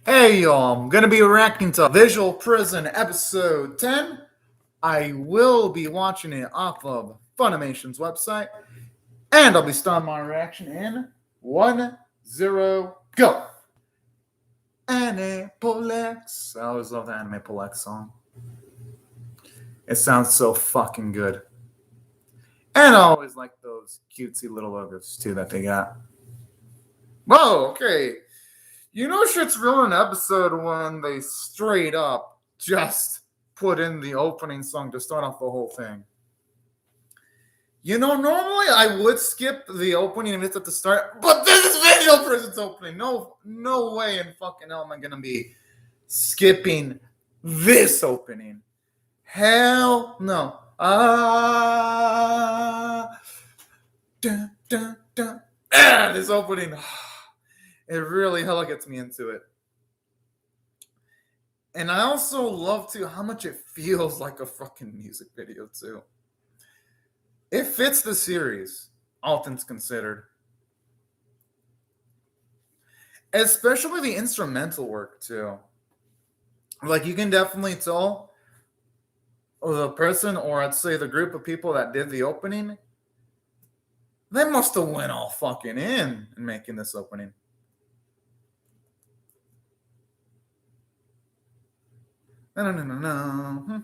Hey y'all, I'm gonna be reacting to Visual Prison episode 10. I will be watching it off of Funimation's website, and I'll be starting my reaction in 1-0 go. Anipolex. I always love the Animepolex song. It sounds so fucking good. And I always like those cutesy little logos too that they got. Whoa, okay. You know shit's real in an episode when they straight up just put in the opening song to start off the whole thing. You know, normally I would skip the opening and it's at the start, but this is Visual Prison's opening. No way in fucking hell am I gonna be skipping this opening. Hell no. Dun, dun, dun. This opening. It really hella gets me into it. And I also love too how much it feels like a fucking music video too. It fits the series, all things considered. Especially the instrumental work too. Like you can definitely tell the person, or I'd say the group of people that did the opening, they must have went all fucking in making this opening. No.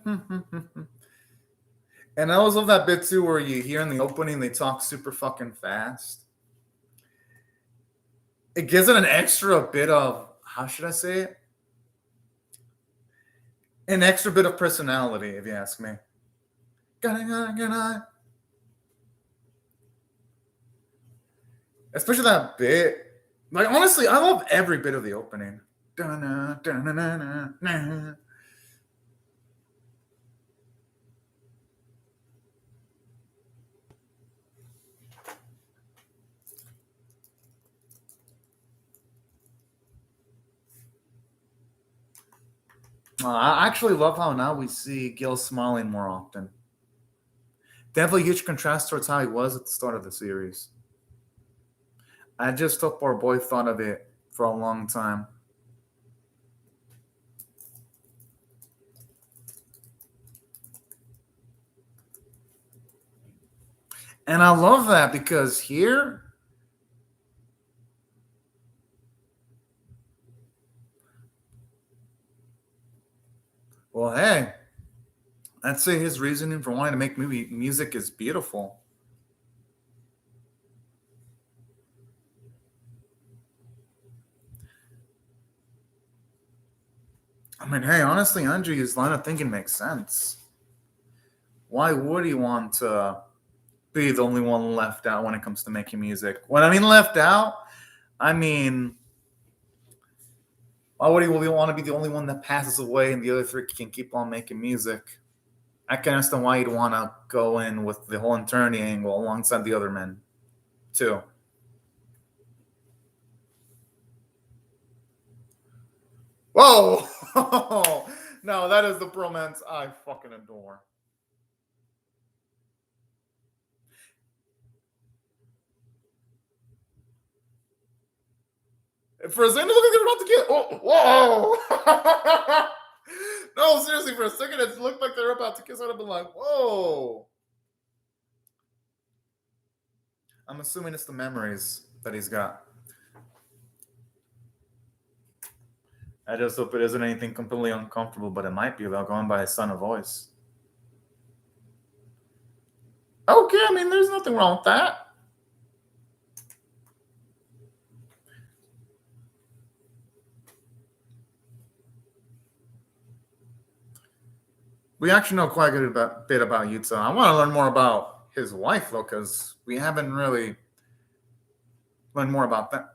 And I always love that bit too where you hear in the opening they talk super fucking fast. It gives it an extra bit of, how should I say it? An extra bit of personality, if you ask me. Especially that bit. Like, honestly, I love every bit of the opening. I actually love how now we see Gil smiling more often. Definitely a huge contrast towards how he was at the start of the series. I just hope our boy thought of it for a long time. And I love that because here, well, hey, I'd say his reasoning for wanting to make music is beautiful. I mean, hey, honestly, Andrew's line of thinking makes sense. Why would he want to be the only one left out when it comes to making music? When I mean left out, I mean, why would he want to be the only one that passes away and the other three can keep on making music? I can understand why he'd want to go in with the whole eternity angle alongside the other men, too. Whoa! No, that is the bromance I fucking adore. For a second, it looked like they were about to kiss. Oh, whoa! No, seriously, for a second, it looked like they were about to kiss. I'd have been like, whoa. I'm assuming it's the memories that he's got. I just hope it isn't anything completely uncomfortable, but it might be without going by his son of voice. Okay, I mean, there's nothing wrong with that. We actually know quite a good bit about Yuta. I want to learn more about his wife, though, because we haven't really learned more about that.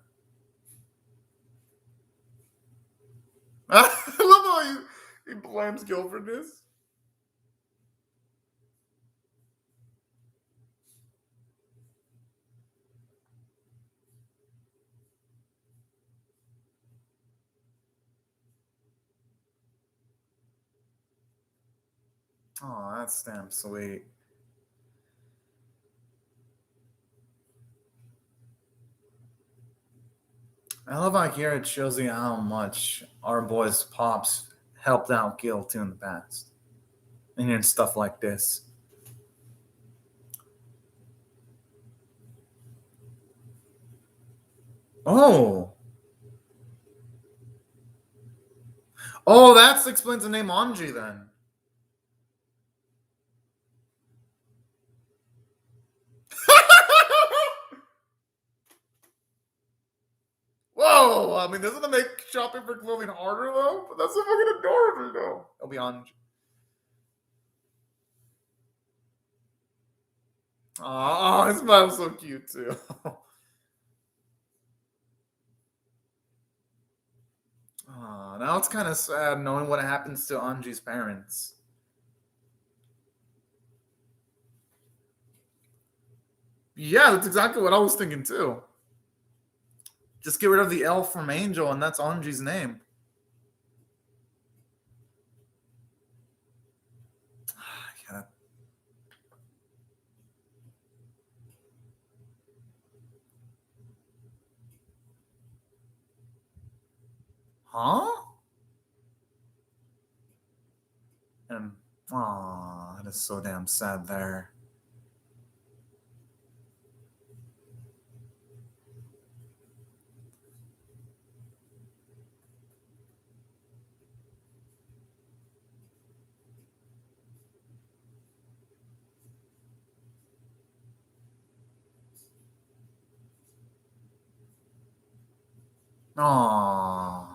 I love how he blames Gil for this. Oh, that's damn sweet. I love how here it shows you how much our boys' pops helped out Gil too in the past. And in stuff like this. Oh. Oh, that explains the name Anji then. Whoa! I mean, doesn't it make shopping for clothing harder though? But that's so fucking adorable though. It'll be Anji. Oh, his smile's so cute too. Oh, now it's kind of sad knowing what happens to Anji's parents. Yeah, that's exactly what I was thinking too. Just get rid of the L from Angel, and that's Anji's name. Yeah. Huh? And aw, that is so damn sad there. Aww.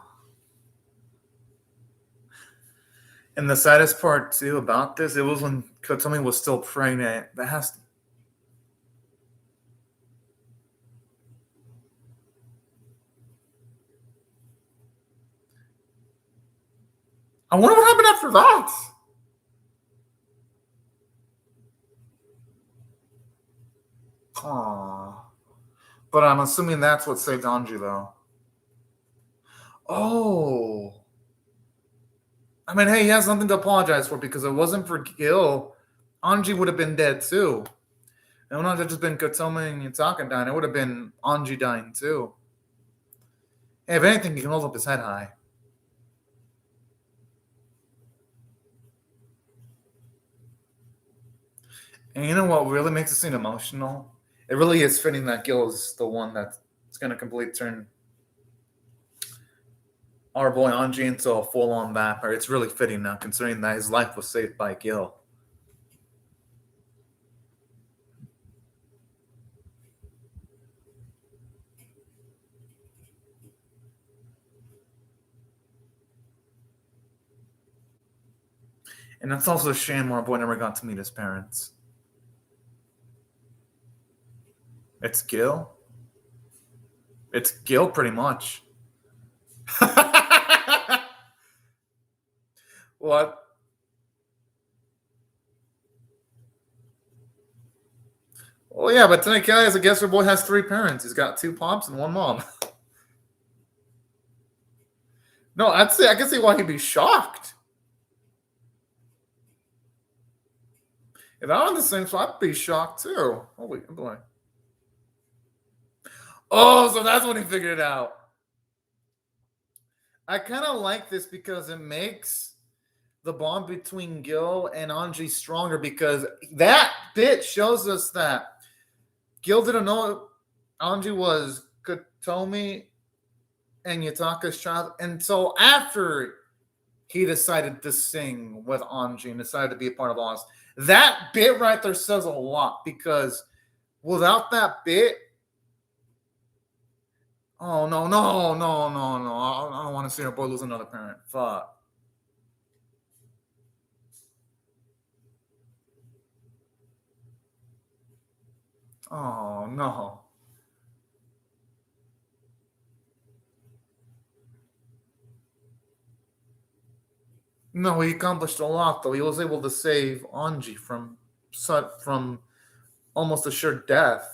And the saddest part too about this, it was when Kotomi was still pregnant. That has to... I wonder what happened after that. Aww. But I'm assuming that's what saved Anji though. Oh. I mean, hey, he has nothing to apologize for because if it wasn't for Gil, Anji would have been dead too. It would not have just been Kotomi and Yutaka dying. It would have been Anji dying too. Hey, if anything, he can hold up his head high. And you know what really makes the scene emotional? It really is fitting that Gil is the one that's going to completely turn our boy Anji into a full-on vampire. It's really fitting now, considering that his life was saved by Gil. And it's also a shame our boy never got to meet his parents. It's Gil. It's Gil, pretty much. What? Oh yeah, but Tanaka, as a guess, our boy has 3 parents. He's got 2 pops and 1 mom. No, I can see why he'd be shocked. If I'm on the same spot, I'd be shocked too. Holy boy. Oh, so that's when he figured it out. I kind of like this because it makes the bond between Gil and Anji stronger, because that bit shows us that Gil didn't know Anji was Kotomi and Yutaka's child until after he decided to sing with Anji and decided to be a part of Lost. That bit right there says a lot, because without that bit, oh no. I don't want to see our boy lose another parent. Fuck. Oh no. No, he accomplished a lot though. He was able to save Anji from almost assured death.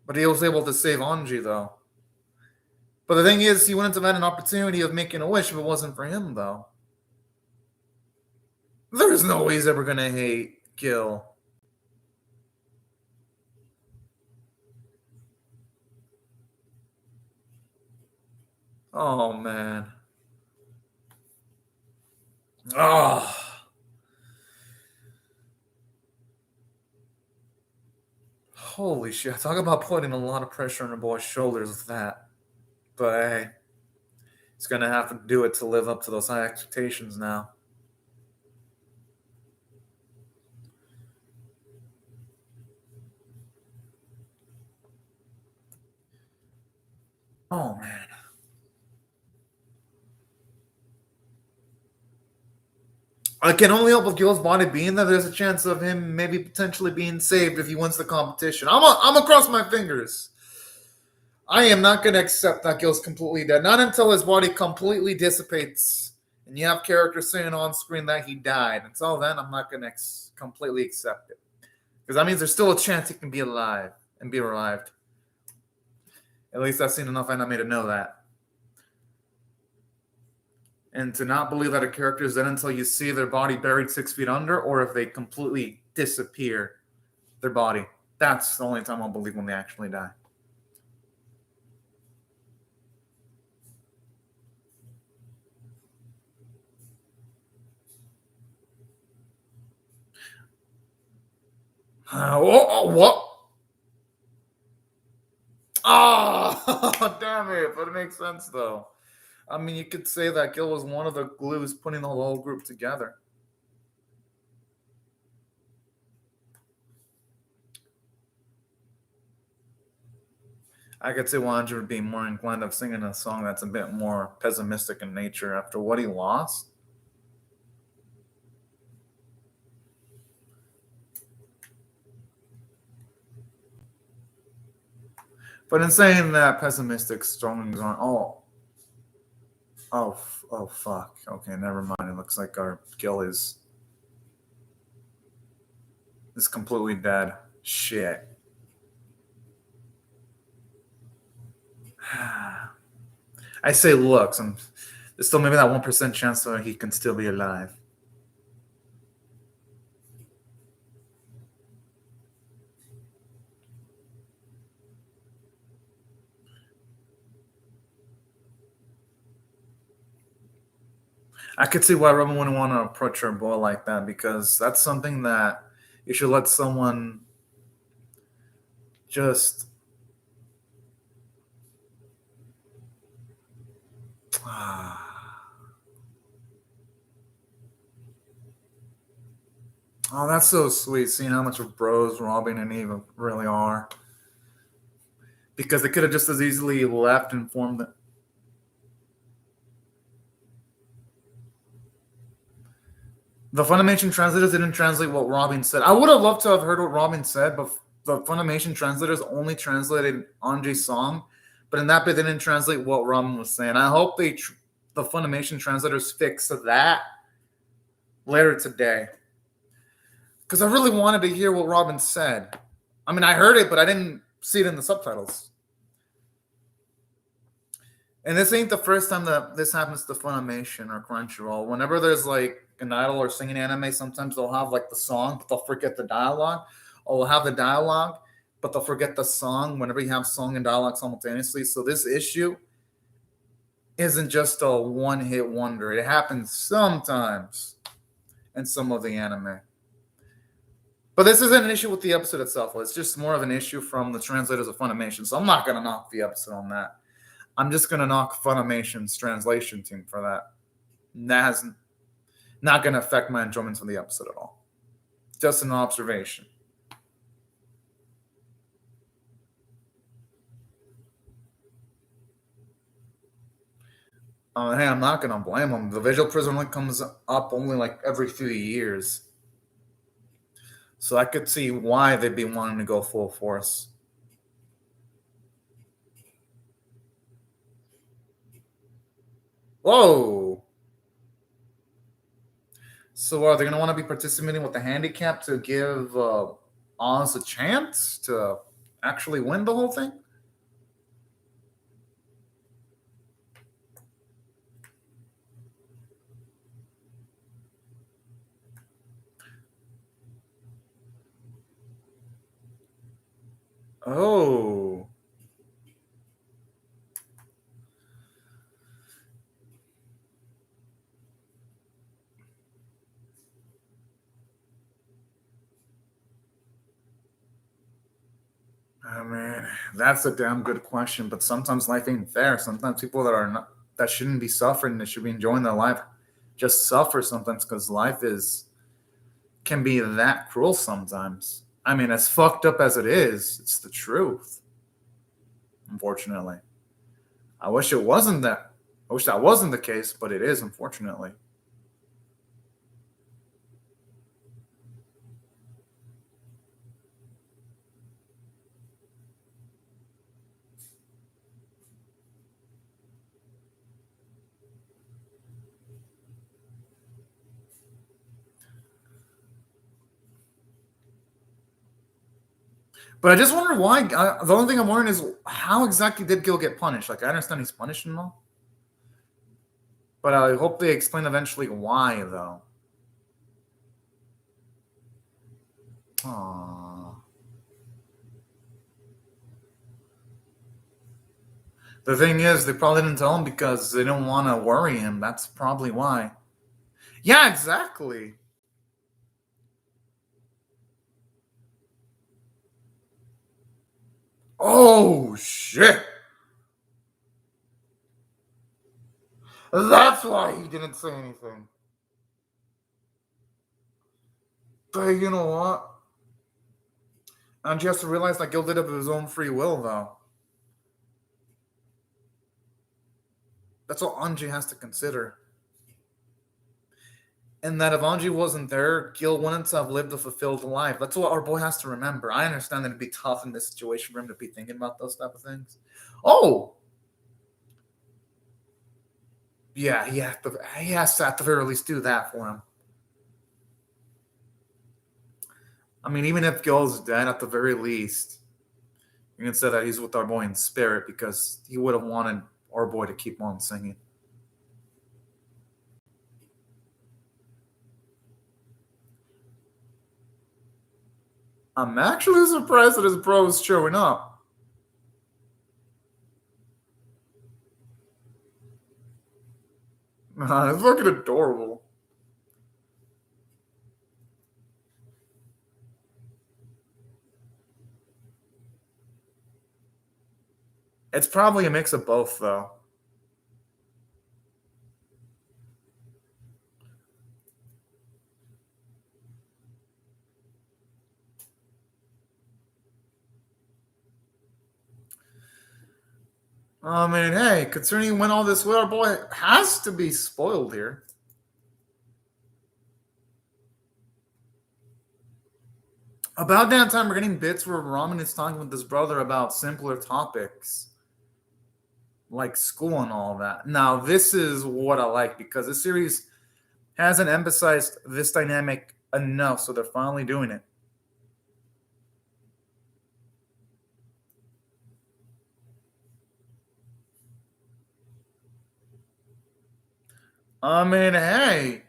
But he was able to save Anji though. But the thing is, he wouldn't have had an opportunity of making a wish if it wasn't for him though. There's no way he's ever gonna hate Gil. Oh man. Oh. Holy shit. Talk about putting a lot of pressure on a boy's shoulders with that. But hey, he's gonna have to do it to live up to those high expectations now. Oh man. I can only hope with Gil's body being there, there's a chance of him maybe potentially being saved if he wins the competition. I'm across my fingers. I am not going to accept that Gil's completely dead. Not until his body completely dissipates and you have characters saying on screen that he died. Until then, I'm not going to completely accept it. Because that means there's still a chance he can be alive and be revived. At least I've seen enough anime to know that. And to not believe that a character is dead until you see their body buried 6 feet under, or if they completely disappear, their body. That's the only time I'll believe when they actually die. What? Oh, damn it. But it makes sense, though. I mean, you could say that Gil was one of the glues putting the whole group together. I could see Wanji would be more inclined of singing a song that's a bit more pessimistic in nature after what he lost. But in saying that, pessimistic songs aren't all. Oh, fuck. Okay, never mind. It looks like our Gil is completely dead. Shit. I say looks. There's still maybe that 1% chance that he can still be alive. I could see why Robin wouldn't want to approach her boy like that, because that's something that you should let someone just. Oh, that's so sweet, seeing how much of bros Robin and Eva really are. Because they could have just as easily left and formed it. The Funimation translators didn't translate what Robin said. I would have loved to have heard what Robin said, but the Funimation translators only translated Anji's song. But in that bit, they didn't translate what Robin was saying. I hope the Funimation translators fix that later today. Because I really wanted to hear what Robin said. I mean, I heard it, but I didn't see it in the subtitles. And this ain't the first time that this happens to Funimation or Crunchyroll. Whenever there's like an idol or singing anime, sometimes they'll have like the song, but they'll forget the dialogue. Or they'll have the dialogue, but they'll forget the song whenever you have song and dialogue simultaneously. So this issue isn't just a one-hit wonder. It happens sometimes in some of the anime. But this isn't an issue with the episode itself. It's just more of an issue from the translators of Funimation. So I'm not going to knock the episode on that. I'm just going to knock Funimation's translation team for that. That's not going to affect my enjoyment of the episode at all. Just an observation. Hey, I'm not going to blame them. The Visual Prison only comes up only like every few years. So I could see why they'd be wanting to go full force. Whoa! So are they going to want to be participating with the handicap to give Oz a chance to actually win the whole thing? Oh. I mean, that's a damn good question. But sometimes life ain't fair. Sometimes people that shouldn't be suffering, they should be enjoying their life, just suffer sometimes because life can be that cruel sometimes. I mean, as fucked up as it is, it's the truth. Unfortunately, I wish it wasn't that. I wish that wasn't the case, but it is, unfortunately. But I just wonder why. The only thing I'm wondering is how exactly did Gil get punished? Like, I understand he's punished and all, but I hope they explain eventually why, though. Aww. The thing is, they probably didn't tell him because they don't want to worry him. That's probably why. Yeah, exactly. Oh, shit. That's why he didn't say anything. But you know what? And you have to realize that Gil did it of his own free will, though. That's what Anji has to consider. And that if Anji wasn't there, Gil wouldn't have lived a fulfilled life. That's what our boy has to remember. I understand that it'd be tough in this situation for him to be thinking about those type of things. Oh, yeah, he has to at the very least do that for him. I mean, even if Gil's dead, at the very least, you can say that he's with our boy in spirit because he would have wanted our boy to keep on singing. I'm actually surprised that his bro is showing up. It's fucking adorable. It's probably a mix of both, though. I mean, hey, considering he went all this way, our boy has to be spoiled here. About that time, we're getting bits where Ramen is talking with his brother about simpler topics, like school and all that. Now, this is what I like because this series hasn't emphasized this dynamic enough, so they're finally doing it. I mean, hey,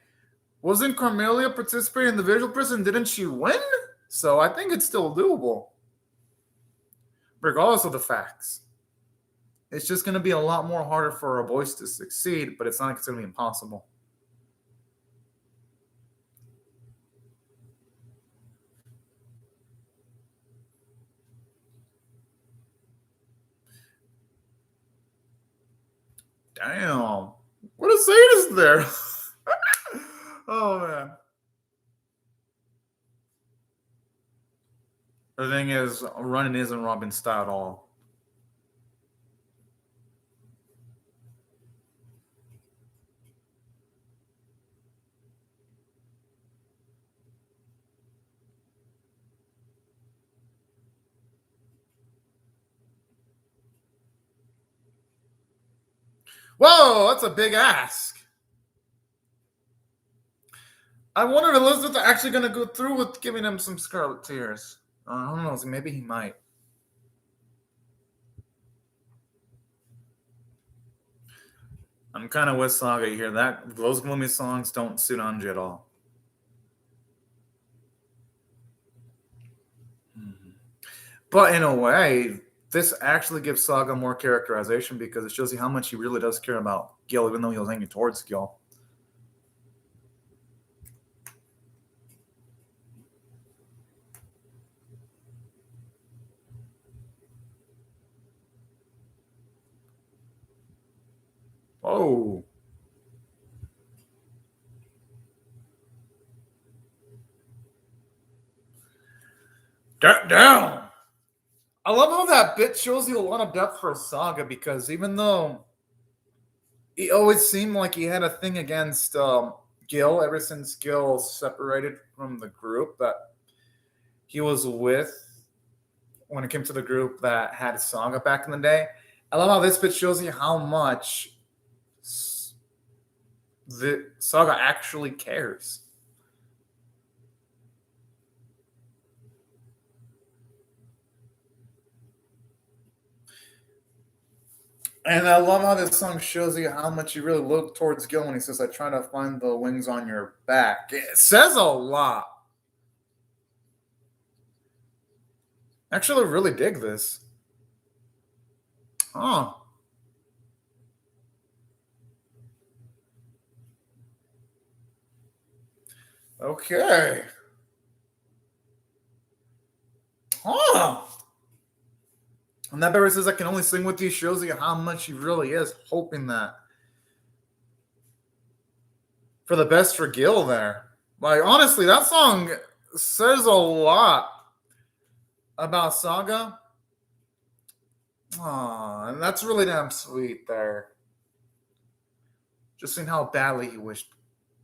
wasn't Carmelia participating in the visual prison? Didn't she win? So I think it's still doable, regardless of the facts. It's just going to be a lot more harder for our boys to succeed, but it's not like it's going to be impossible. Damn. What a sadist there. Oh, man. The thing is, running isn't Robin's style at all. Whoa, that's a big ask. I wonder if Elizabeth actually going to go through with giving him some Scarlet Tears. I don't know. Maybe he might. I'm kind of with Saga here. Those gloomy songs don't suit Anji at all. But in a way, this actually gives Saga more characterization because it shows you how much he really does care about Gil, even though he was hanging towards Gil. Oh. Down. I love how that bit shows you a lot of depth for Saga because even though he always seemed like he had a thing against Gil ever since Gil separated from the group that he was with when it came to the group that had Saga back in the day. I love how this bit shows you how much the Saga actually cares. And I love how this song shows you how much you really look towards Gil when he says, I try to find the wings on your back. It says a lot. Actually, I really dig this. Huh. Okay. Huh. And that barely says I can only sing with you shows you how much he really is hoping that for the best for Gil there. Like, honestly, that song says a lot about Saga. Aw, and that's really damn sweet there. Just seeing how badly he wished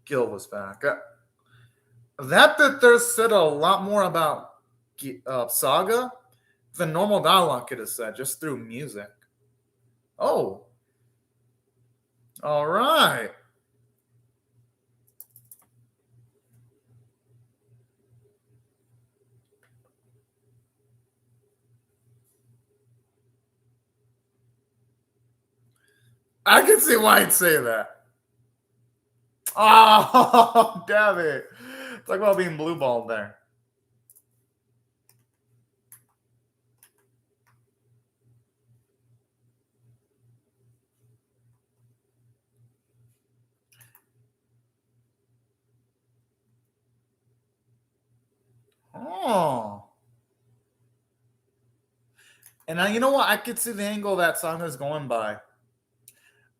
Gil was back. That bit there said a lot more about Saga than normal dialogue could have said just through music. Oh. All right. I can see why I'd say that. Oh, damn it. Talk about being blue balled there. Oh. And now, you know what? I could see the angle that Saga's going by.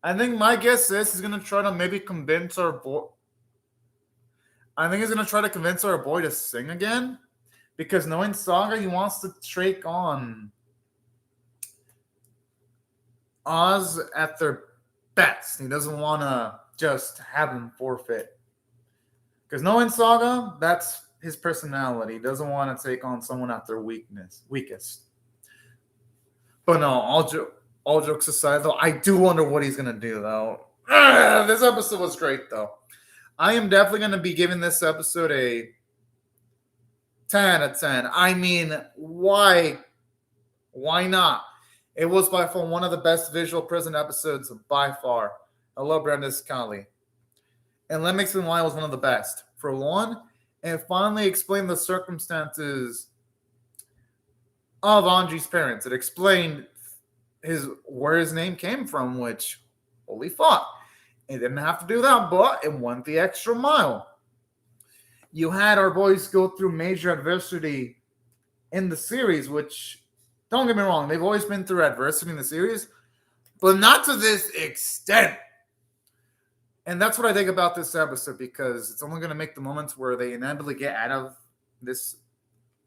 I think my guess is he's going to try to maybe convince our boy. I think he's going to try to convince our boy to sing again. Because knowing Saga, he wants to take on Oz at their best. He doesn't want to just have him forfeit. Because knowing Saga, that's his personality. He doesn't want to take on someone at their weakest. But no, all jokes aside, though, I do wonder what he's going to do, though. This episode was great, though. I am definitely going to be giving this episode a 10 out of 10. I mean, why? Why not? It was by far one of the best visual prison episodes by far. I love Brenda Scali. And let me explain why it was one of the best. For one, it finally explained the circumstances of Anji's parents. It explained where his name came from, which, holy fuck. It didn't have to do that, but it went the extra mile. You had our boys go through major adversity in the series, which, don't get me wrong, they've always been through adversity in the series, but not to this extent. And that's what I think about this episode, because it's only going to make the moments where they inevitably get out of this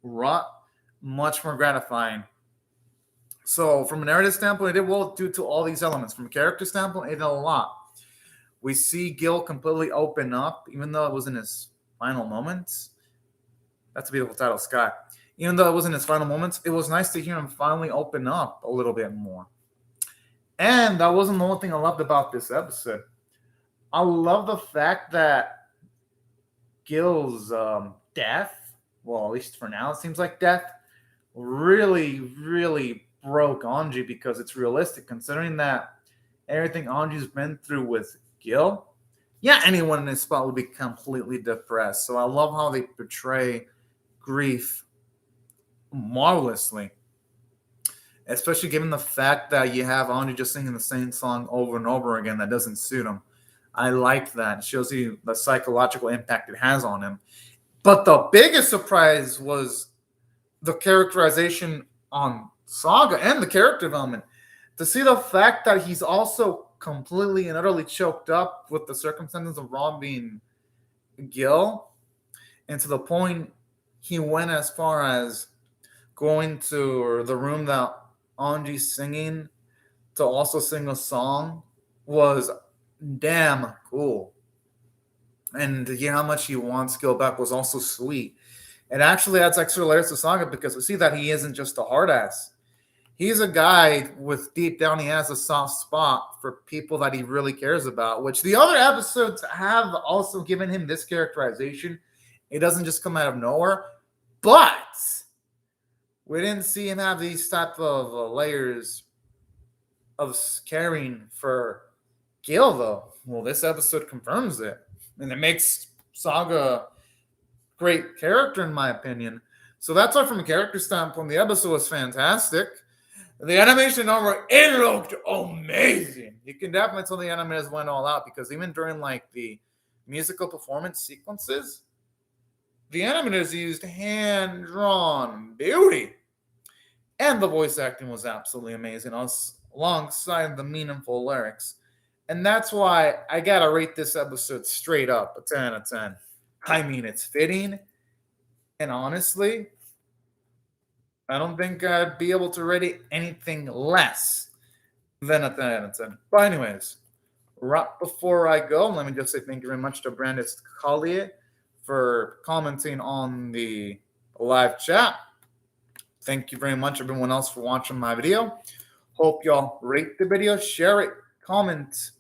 rut much more gratifying. So from a narrative standpoint, it did well due to all these elements. From a character standpoint, it did a lot. We see Gil completely open up, even though it was in his final moments. That's a beautiful title, Sky. Even though it was in his final moments, it was nice to hear him finally open up a little bit more. And that wasn't the only thing I loved about this episode. I love the fact that Gil's death, well, at least for now, it seems like death, really, really broke Anji, because it's realistic, considering that everything Anji's been through with Gil. Yeah, anyone in his spot would be completely depressed. So I love how they portray grief marvelously, especially given the fact that you have Anji just singing the same song over and over again that doesn't suit him. I like that. It shows you the psychological impact it has on him. But the biggest surprise was the characterization on Saga and the character development. to see the fact that he's also completely and utterly choked up with the circumstances of robbing Gil, and to the point he went as far as going to the room that Anji's singing to also sing a song was damn cool. And to hear how much he wants Gil back was also sweet. It actually adds extra layers to Saga because we see that he isn't just a hard ass. He's a guy with deep down, he has a soft spot for people that he really cares about, which the other episodes have also given him this characterization. It doesn't just come out of nowhere, but we didn't see him have these type of layers of caring for Gil, though. Well, this episode confirms it, and it makes Saga great character, in my opinion. So that's why, from a character standpoint, the episode was fantastic. The animation over it looked amazing. You can definitely tell the animators went all out because even during like the musical performance sequences, the animators used hand-drawn beauty. And the voice acting was absolutely amazing alongside the meaningful lyrics. And that's why I gotta rate this episode straight up a 10 out of 10. I mean, it's fitting. And honestly, I don't think I'd be able to rate it anything less than a 10 out of 10. But anyways, right before I go, let me just say thank you very much to Brandis Collier for commenting on the live chat. Thank you very much, everyone else, for watching my video. Hope y'all rate the video, share it, comment,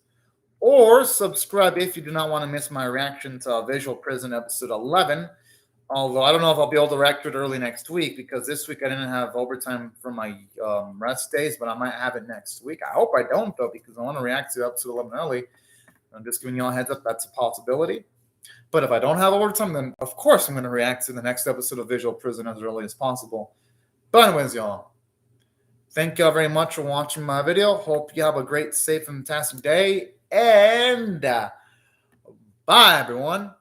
or subscribe if you do not want to miss my reaction to Visual Prison episode 11. Although I don't know if I'll be able to react to it early next week because this week I didn't have overtime for my rest days, but I might have it next week. I hope I don't, though, because I want to react to episode 11 early. I'm just giving you all a heads up. That's a possibility. But if I don't have overtime, then of course I'm going to react to the next episode of Visual Prison as early as possible. But anyways, y'all, thank y'all very much for watching my video. Hope you have a great, safe, and fantastic day. And bye, everyone.